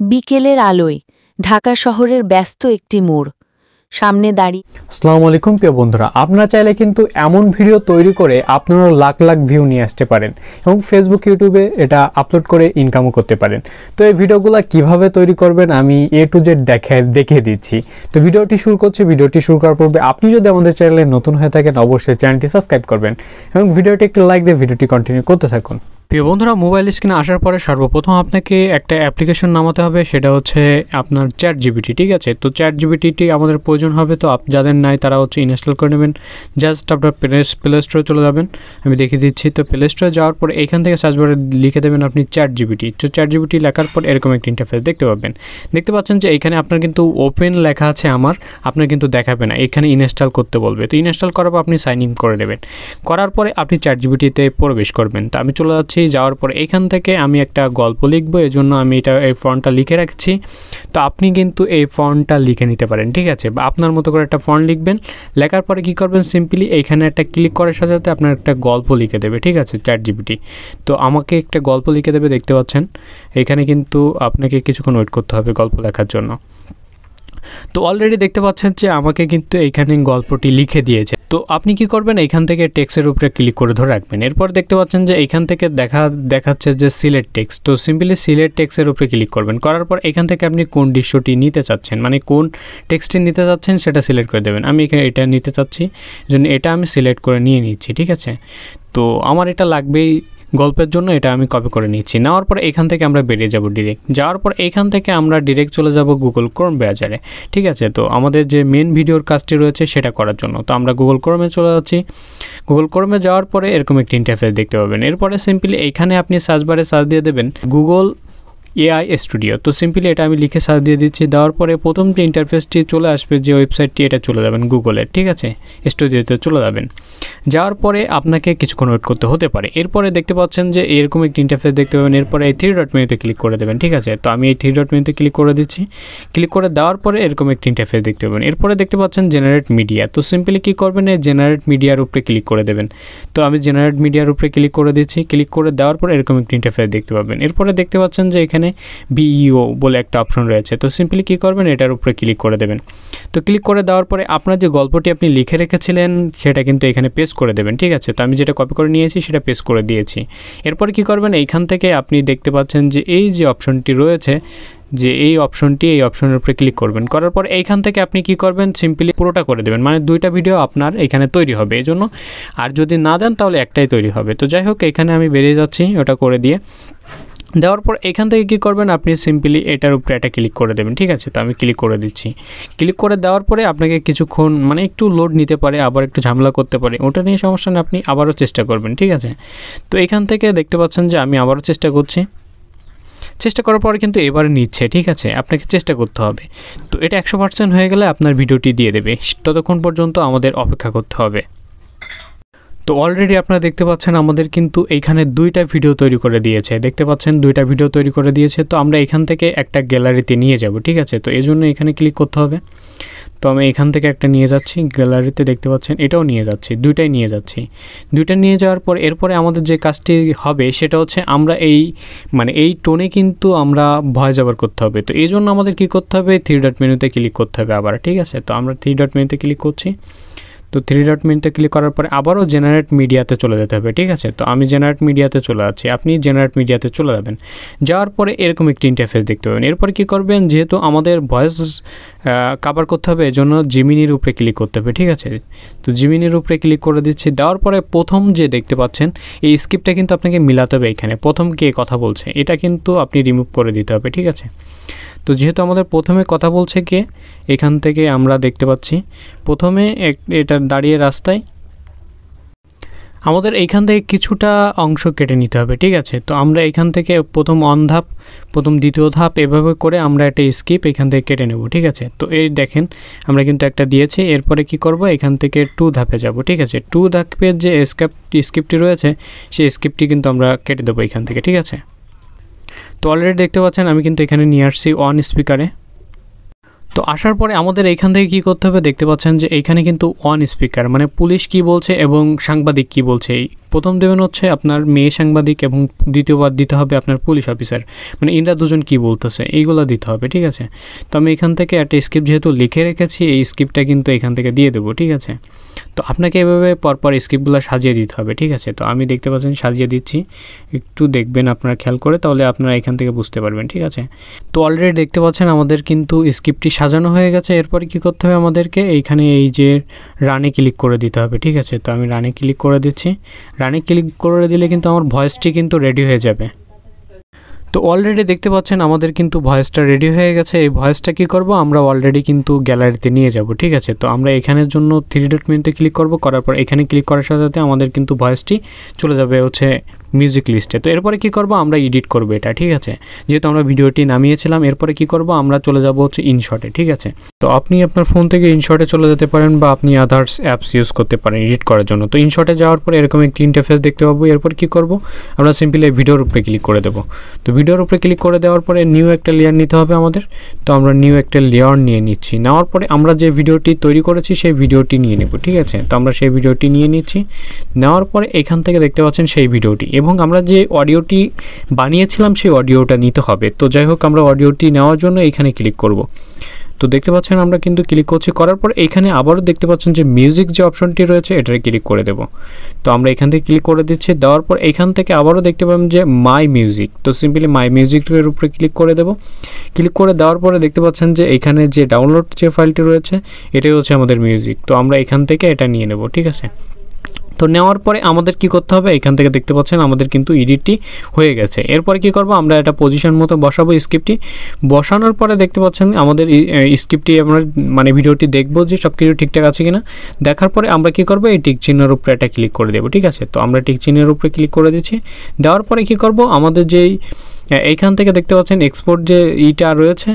বিকেলের আলোয় ঢাকা শহরের ব্যস্ত একটি মোড়, সামনে দাঁড়িয়ে। আসসালামু আলাইকুম প্রিয় বন্ধুরা, আপনারা চাইলে কিন্তু এমন ভিডিও তৈরি করে আপনারা লাখ লাখ ভিউ নিয়ে আসতে পারেন এবং ফেসবুক ইউটিউবে এটা আপলোড করে ইনকামও করতে পারেন। তো এই ভিডিওগুলো কিভাবে তৈরি করবেন আমি A to Z দেখিয়ে দিচ্ছি। তো ভিডিওটি শুরু করছি। ভিডিওটি শুরু করার পূর্বে আপনি যদি আমাদের চ্যানেলে নতুন হয়ে থাকেন অবশ্যই চ্যানেলটি সাবস্ক্রাইব করবেন এবং ভিডিওটি একটু লাইক দিয়ে ভিডিওটি কন্টিনিউ করতে থাকুন। প্রিয় বন্ধুরা, মোবাইল স্ক্রিনে আসার পরে সর্বপ্রথম আপনাকে একটা অ্যাপ্লিকেশন নামাতে হবে, সেটা হচ্ছে আপনার ChatGPT। ঠিক আছে, তো ChatGPTটি আমাদের প্রয়োজন হবে। তো যাদের নাই তারা ইনস্টল করে নেবেন। জাস্ট আপনার প্লে স্টোরে চলে যাবেন, আমি দেখিয়ে দিচ্ছি। তো প্লে স্টোরে যাওয়ার পর এইখান থেকে সার্চ বারে লিখে দেবেন আপনি ChatGPT। তো ChatGPT লেখার পর এরকম একটা ইন্টারফেস দেখতে পাবেন। দেখতে পাচ্ছেন যে এইখানে আপনার কিন্তু ওপেন লেখা আছে, আপনার কিন্তু দেখাবে না, এখানে ইনস্টল করতে বলবে। তো ইনস্টল করার পর আপনি সাইন ইন করে নেবেন। করার পরে আপনি ChatGPTতে প্রবেশ করবেন। তো আমি চলে যাচ্ছি। যাওয়ার পর এখান থেকে আমি একটা গল্প লিখবো, এজন্য আমি এই ফন্টটা লিখে রাখছি। তো আপনি কিন্তু এই ফন্টটা লিখে নিতে পারেন। ঠিক আছে, বা আপনার মতো করে একটা ফন্ট লিখবেন। লেখার পরে কি করবেন, সিম্পলি এইখানে একটা ক্লিক করার সাথে সাথে আপনার একটা গল্প লিখে দেবে। ঠিক আছে, ChatGPT তো আমাকে একটা গল্প লিখে দেবে, দেখতে পাচ্ছেন। এখানে কিন্তু আপনাকে কিছুক্ষণ ওয়েট করতে হবে গল্প লেখার জন্য। তো অলরেডি দেখতে পাচ্ছেন যে আমাকে কিন্তু এইখানে গল্পটি লিখে দিয়েছে। তো আপনি কি করবেন, এইখান থেকে টেক্সটের উপরে ক্লিক করে ধরে রাখবেন। এরপর দেখতে পাচ্ছেন যে এইখান থেকে দেখাচ্ছে যে সিলেক্ট টেক্সট। তো সিম্পলি সিলেক্ট টেক্সটের উপরে ক্লিক করবেন। করার পর এখান থেকে আপনি কোন দৃশ্যটি নিতে চাচ্ছেন, মানে কোন টেক্সটটি নিতে চাচ্ছেন সেটা সিলেক্ট করে দেবেন। আমি এখানে এটা নিতে চাচ্ছি, জন্য এটা আমি সিলেক্ট করে নিয়ে নিচ্ছি। ঠিক আছে, তো আমার এটা লাগবেই গল্পের জন্য, এটা আমি কপি করে নিচ্ছি। নেওয়ার পর এখান থেকে আমরা বেরিয়ে যাব ডিরেক্ট। যাওয়ার পর এখান থেকে আমরা ডিরেক্ট চলে যাব গুগল ক্রোম ব্রাউজারে। ঠিক আছে, তো আমাদের যে মেন ভিডিওর কাজটি রয়েছে সেটা করার জন্য তো আমরা গুগল ক্রোমে চলে যাচ্ছি। গুগল ক্রোমে যাওয়ার পরে এরকম একটি ইন্টারফেস দেখতে পাবেন। এরপরে সিম্পলি এইখানে আপনি সার্চ বারে সার্চ দিয়ে দেবেন গুগল AI স্টুডিও। তো সিম্পলি এটা আমি লিখে সার্চ দিয়ে দিচ্ছি। দেওয়ার পরে প্রথম যে ইন্টারফেসটি চলে আসবে, যে ওয়েবসাইটটি, এটা চলে যাবেন গুগলের। ঠিক আছে, স্টুডিওতে চলে যাবেন। যাওয়ার পরে আপনাকে কিছুক্ষণ ওয়েট করতে হতে পারে। এরপরে দেখতে পাচ্ছেন যে এরকম একটি ইন্টারফেস দেখতে পাবেন। এরপরে এই 3 ডট মেনুতে ক্লিক করে দেবেন। ঠিক আছে, তো আমি এই 3 ডট মেনুতে ক্লিক করে দিচ্ছি। ক্লিক করে দেওয়ার পরে এরকম একটি ইন্টারফেস দেখতে পাবেন। এরপরে দেখতে পাচ্ছেন জেনারেট মিডিয়া। তো সিম্পলি কী করবেন, এই জেনারেট মিডিয়ার উপরে ক্লিক করে দেবেন। তো আমি জেনারেট মিডিয়ার উপরে ক্লিক করে দিচ্ছি। ক্লিক করে দেওয়ার পরে এরকম একটি ইন্টারফেস দেখতে পাবেন। এরপরে দেখতে পাচ্ছেন যে এখানে BEO বলে একটা অপশন রয়েছে। তো সিম্পলি কী করবেন, এটার উপরে ক্লিক করে দেবেন। তো ক্লিক করে দেওয়ার পরে আপনার যে গল্পটি আপনি লিখে রেখেছিলেন সেটা কিন্তু এখানে পেস্ট করে দেবেন। ঠিক আছে, তো আমি যেটা কপি করে নিয়েছি সেটা পেস্ট করে দিয়েছি। এরপরে কী করবেন, এইখান থেকে আপনি দেখতে পাচ্ছেন যে এই যে অপশনটি রয়েছে, যে এই অপশনের উপরে ক্লিক করবেন। করার পর এইখান থেকে আপনি কি করবেন, সিম্পলি পুরোটা করে দেবেন, মানে 2টা ভিডিও আপনার এখানে তৈরি হবে এই জন্য। আর যদি না দেন তাহলে একটাই তৈরি হবে। তো যাই হোক, এখানে আমি বেরিয়ে যাচ্ছি ওটা করে দিয়ে। দেওয়ার পর এখান থেকে কী করবেন, আপনি সিম্পলি এটার উপরে একটা ক্লিক করে দেবেন। ঠিক আছে, তো আমি ক্লিক করে দিচ্ছি। ক্লিক করে দেওয়ার পরে আপনাকে কিছুক্ষণ মানে একটু লোড নিতে পারে, আবার একটু ঝামেলা করতে পারে, ওটা নিয়ে সমস্যা নেই, আপনি আবারও চেষ্টা করবেন। ঠিক আছে, তো এখান থেকে দেখতে পাচ্ছেন যে আমি আবারও চেষ্টা করছি। চেষ্টা করার পরে কিন্তু এবারে নিচ্ছে। ঠিক আছে, আপনাকে চেষ্টা করতে হবে। তো এটা 100% হয়ে গেলে আপনার ভিডিওটি দিয়ে দেবে, ততক্ষণ পর্যন্ত আমাদের অপেক্ষা করতে হবে। তো অলরেডি আপনারা দেখতে পাচ্ছেন আমাদের কিন্তু এইখানে 2টা ভিডিও তৈরি করে দিয়েছে। দেখতে পাচ্ছেন 2টা ভিডিও তৈরি করে দিয়েছে। তো আমরা এখান থেকে একটা গ্যালারিতে নিয়ে যাব। ঠিক আছে, তো এই জন্য এখানে ক্লিক করতে হবে। তো আমি এখান থেকে একটা নিয়ে যাচ্ছি গ্যালারিতে, দেখতে পাচ্ছেন এটাও নিয়ে যাচ্ছি, 2টাই নিয়ে যাচ্ছি। 2টা নিয়ে যাওয়ার পর এরপরে আমাদের যে কাজটি হবে সেটা হচ্ছে আমরা এই টোনে কিন্তু আমরা ভয়েস ওভার করতে হবে। তো এই জন্য আমাদের কী করতে হবে, 3 ডট মেনুতে ক্লিক করতে হবে আবার। ঠিক আছে, তো আমরা 3 ডট মেনুতে ক্লিক করছি। তো 3 ডট মেনুতে ক্লিক করার পরে আবারও জেনারেট মিডিয়াতে চলে যেতে হবে। ঠিক আছে, তো আমি জেনারেট মিডিয়াতে চলে যাচ্ছি, আপনি জেনারেট মিডিয়াতে চলে যাবেন। যাওয়ার পরে এরকম একটি ইন্টারফেস দেখতে পাবেন। এরপর কী করবেন, যেহেতু আমাদের ভয়েস কভার করতে হবে এজন্য জিমিনির উপরে ক্লিক করতে হবে। ঠিক আছে, তো জিমিনির উপরে ক্লিক করে দিচ্ছি। দেওয়ার পরে প্রথম যে দেখতে পাচ্ছেন এই স্ক্রিপ্টটা কিন্তু আপনাকে মিলাতে হবে। এখানে প্রথম কে কথা বলছে এটা কিন্তু আপনি রিমুভ করে দিতে হবে। ঠিক আছে, তো যেহেতু আমাদের প্রথমে কথা বলছে কে, এখান থেকে আমরা দেখতে পাচ্ছি প্রথমে এটা দাঁড়িয়ে রাস্তায়, আমাদের এইখান থেকে কিছুটা অংশ কেটে নিতে হবে। ঠিক আছে, তো আমরা এইখান থেকে প্রথম ধাপ, প্রথম দ্বিতীয় ধাপ এভাবে করে আমরা একটা স্কিপ এখান থেকে কেটে নেব। ঠিক আছে, তো এই দেখেন আমরা কিন্তু একটা দিয়েছি। এরপরে কি করব, এখান থেকে 2 ধাপে যাব। ঠিক আছে, 2 ধাপের যে স্ক্রিপ্টটি রয়েছে সেই স্ক্রিপ্টটি কিন্তু আমরা কেটে দেবো এখান থেকে। ঠিক আছে, তো অলরেডি দেখতে পাচ্ছেন আমি কিন্তু এখানে নিয়ে আসছি অন স্পিকারে। তো আসার পরে আমাদের এইখান থেকে কী করতে হবে, দেখতে পাচ্ছেন যে এইখানে কিন্তু অন স্পিকার মানে পুলিশ কি বলছে এবং সাংবাদিক কি বলছে প্রথম দেবেন হচ্ছে আপনার মেয়ে সাংবাদিক এবং দ্বিতীয়বার দিতে হবে আপনার পুলিশ অফিসার, মানে ইনরা দুজন কী বলতেছে এইগুলো দিতে হবে, ঠিক আছে। তো আমি এখান থেকে একটা স্ক্রিপ্ট যেহেতু লিখে রেখেছি, এই স্ক্রিপ্টটা কিন্তু এখান থেকে দিয়ে দেবো, ঠিক আছে। তো আপনাকে এভাবে পরপর স্ক্রিপ্টগুলো সাজিয়ে দিতে হবে, ঠিক আছে। তো আমি দেখতে পাচ্ছেন সাজিয়ে দিচ্ছি, একটু দেখবেন আপনারা খেয়াল করে, তাহলে আপনারা এখান থেকে বুঝতে পারবেন, ঠিক আছে। তো অলরেডি দেখতে পাচ্ছেন আমাদের কিন্তু স্ক্রিপ্টটি সাজানো হয়ে গেছে। এরপরে কী করতে হবে আমাদেরকে, এইখানে এই যে রানে ক্লিক করে দিতে হবে, ঠিক আছে। তো আমি রানে ক্লিক করে দিচ্ছি। রানে ক্লিক করে দিলে কিন্তু আমার ভয়েসটি কিন্তু রেডি হয়ে যাবে। তো অলরেডি দেখতে পাচ্ছেন আমাদের কিন্তু ভয়েসটা রেডি হয়ে গেছে। এই ভয়েসটা কী করব, আমরা অলরেডি কিন্তু গ্যালারিতে নিয়ে যাব, ঠিক আছে। তো আমরা এখানের জন্য 3 ডট মেনুতে ক্লিক করব, করার পর এখানে ক্লিক করার সাথে সাথে আমাদের কিন্তু ভয়েসটি চলে যাবে হচ্ছে মিউজিক লিস্টে। তো এরপরে কী করব, আমরা এডিট করব এটা, ঠিক আছে। যেহেতু আমরা ভিডিওটি নামিয়েছিলাম, এরপরে কী করব, আমরা চলে যাব হচ্ছে ইনশটে, ঠিক আছে। তো আপনি আপনার ফোন থেকে ইনশটে চলে যেতে পারেন বা আপনি আদার্স অ্যাপস ইউজ করতে পারেন এডিট করার জন্য। তো ইনশটে যাওয়ার পরে এরকম একটি ইন্টারফেস দেখতে পাবো। এরপর কী করব, আমরা সিম্পলি এই ভিডিওর উপরে ক্লিক করে দেবো। তো ভিডিওর উপরে ক্লিক করে দেওয়ার পরে নিউ একটা লেয়ার নিতে হবে আমাদের। তো আমরা নিউ একটা লেয়ার নিয়ে নিচ্ছি। নেওয়ার পরে আমরা যে ভিডিওটি তৈরি করেছি সেই ভিডিওটি নিয়ে নেব, ঠিক আছে। তো আমরা সেই ভিডিওটি নিয়ে নিচ্ছি। নেওয়ার পরে এখান থেকে দেখতে পাচ্ছেন সেই ভিডিওটি, এবং আমরা যে অডিওটি বানিয়েছিলাম সেই অডিওটা নিতে হবে। তো যাই হোক, আমরা অডিওটি নেওয়ার জন্য এখানে ক্লিক করব। তো দেখতে পাচ্ছেন আমরা কিন্তু ক্লিক করছি, করার পর এখানে আবারও দেখতে পাচ্ছেন যে মিউজিক যে অপশনটি রয়েছে এটাতে ক্লিক করে দেব। তো আমরা এখান থেকে ক্লিক করে দিচ্ছি। দেওয়ার পর এখান থেকে আবারও দেখতে পাবেন যে মাই মিউজিক। তো সিম্পলি মাই মিউজিকের উপরে ক্লিক করে দেব। ক্লিক করে দেওয়ার পরে দেখতে পাচ্ছেন যে এখানে যে ডাউনলোড যে ফাইলটি রয়েছে এটাই হচ্ছে আমাদের মিউজিক। তো আমরা এখান থেকে এটা নিয়ে নেব, ঠিক আছে। তো নেওয়ার পরে আমাদের কি করতে হবে, এখান থেকে দেখতে পাচ্ছেন আমাদের কিন্তু এডিটটি হয়ে গেছে। এরপরে কি করব, আমরা এটা পজিশন মতো বসাবো স্ক্রিপ্টটি। বসানোর পরে দেখতে পাচ্ছেন আমাদের স্ক্রিপ্টটি আমরা মানে ভিডিওটি দেখবো যে সব কিছু ঠিকঠাক আছে কিনা। দেখার পরে আমরা কি করব, এই টিক চিহ্নের উপরে এটা ক্লিক করে দেবো, ঠিক আছে। তো আমরা টিক চিহ্নের উপরে ক্লিক করে দিচ্ছি। দেওয়ার পরে কি করব, আমাদের যেই এইখান থেকে দেখতে পাচ্ছেন এক্সপোর্ট যে ইটা রয়েছে,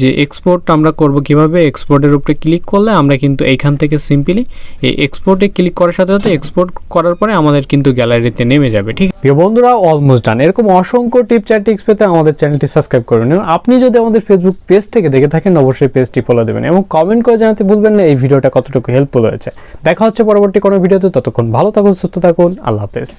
যে এক্সপোর্ট আমরা করব কিভাবে, এক্সপোর্টের উপরে ক্লিক করলে আমরা কিন্তু এইখান থেকে সিম্পলি এই এক্সপোর্টে ক্লিক করার সাথে সাথে এক্সপোর্ট করার পরে আমাদের কিন্তু গ্যালারিতে নেমে যাবে, ঠিক। প্রিয় বন্ধুরা, অলমোস্ট ডান। এরকম অসংখ্য টিপস আর ট্রিক্স পেতে আমাদের চ্যানেলটি সাবস্ক্রাইব করে নিন। আপনি যদি আমাদের ফেসবুক পেজ থেকে দেখে থাকেন অবশ্যই পেজটি ফলো দেবেন এবং কমেন্ট করে জানাতে ভুলবেন না এই ভিডিওটা কতটুকু হেল্পফুল হয়েছে। দেখা হচ্ছে পরবর্তী কোনো ভিডিওতে। ততক্ষণ ভালো থাকুন, সুস্থ থাকুন, আল্লাহ হাফেজ।